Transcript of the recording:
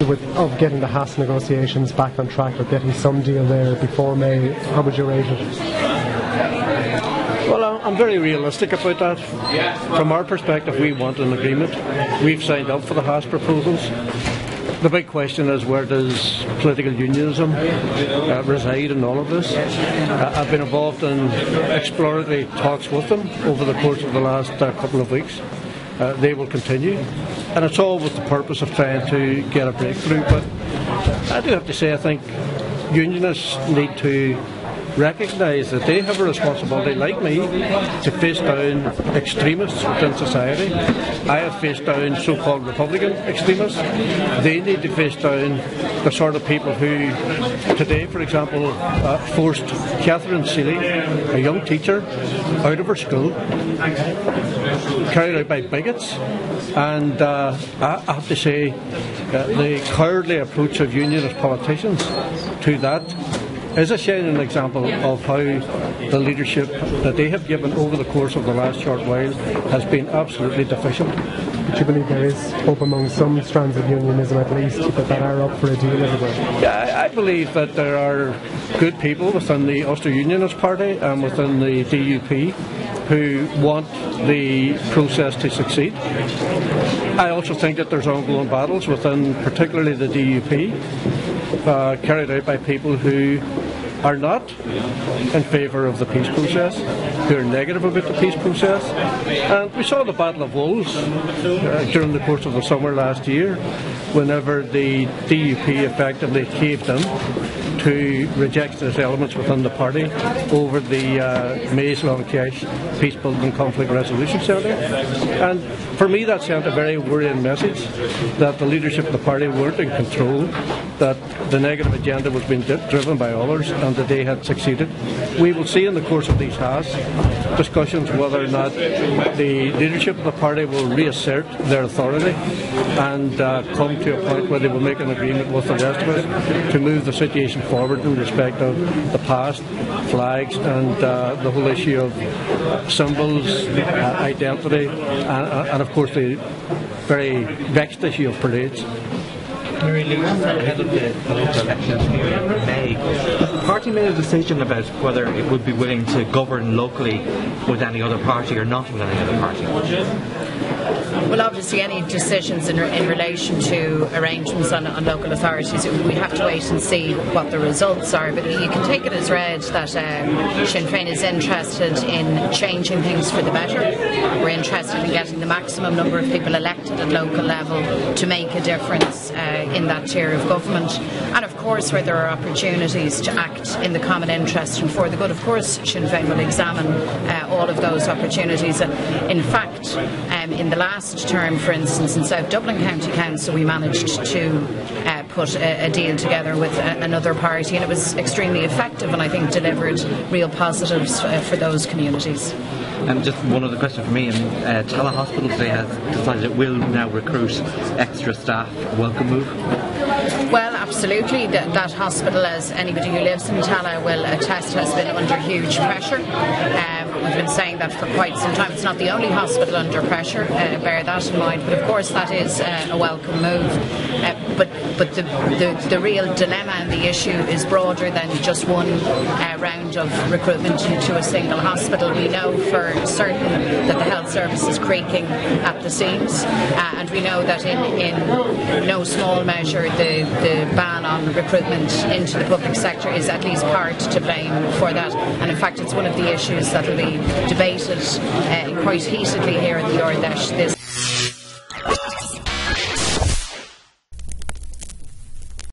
of getting the Haass negotiations back on track, or getting some deal there before May? How would you rate it? Well, I'm very realistic about that. From our perspective, we want an agreement. We've signed up for the Haass proposals. The big question is, where does political unionism reside in all of this? I've been involved in exploratory talks with them over the course of the last couple of weeks. They will continue, and it's all with the purpose of trying to get a breakthrough. But I do have to say, I think unionists need to recognise that they have a responsibility, like me, to face down extremists within society. I have faced down so-called Republican extremists. They need to face down the sort of people who, today, for example, forced Catherine Seeley, a young teacher, out of her school, carried out by bigots. And I have to say, the cowardly approach of unionist politicians to that is a shining example of how the leadership that they have given over the course of the last short while has been absolutely deficient. Do you believe there is hope among some strands of unionism, at least, that are up for a deal everywhere? Yeah, I believe that there are good people within the Ulster Unionist Party and within the DUP who want the process to succeed. I also think that there's ongoing battles within particularly the DUP carried out by people who are not in favour of the peace process, who are negative about the peace process. And we saw the Battle of Wolves during the course of the summer last year, whenever the DUP effectively caved in to rejectionist elements within the party over the Maze Long Cash Peace Building Conflict Resolution Centre. And for me, that sent a very worrying message that the leadership of the party weren't in control, that the negative agenda was being driven by others, and that they had succeeded. We will see in the course of these Haass discussions whether or not the leadership of the party will reassert their authority and come to a point where they will make an agreement with the rest of us to move the situation forward in respect of the past, flags, and the whole issue of symbols, identity, and of course the very vexed issue of parades. Mary Lou, ahead of the local elections here in May, the party made a decision about whether it would be willing to govern locally with any other party or not with any other party? Well, obviously any decisions in relation to arrangements on local authorities, we have to wait and see what the results are, but you can take it as read that Sinn Féin is interested in changing things for the better. We're interested in getting the maximum number of people elected at local level to make a difference in that tier of government. And of course, where there are opportunities to act in the common interest and for the good, of course Sinn Féin will examine all of those opportunities. And in fact, in the last term, for instance, in South Dublin County Council, we managed to put a deal together with another party, and it was extremely effective and I think delivered real positives for those communities. Just one other question for me. Tallaght Hospital today has decided it will now recruit extra staff. Welcome move? Well, absolutely. That hospital, as anybody who lives in Tallaght will attest, has been under huge pressure. We've been saying that for quite some time. It's not the only hospital under pressure, bear that in mind, but of course that is a welcome move. But the real dilemma and the issue is broader than just one round of recruitment into a single hospital. We know for certain that the health service is creaking at the seams, and we know that in no small measure the ban on recruitment into the public sector is at least part to blame for that. And in fact, it's one of the issues that will be debated quite heatedly here in the Ard Fheis this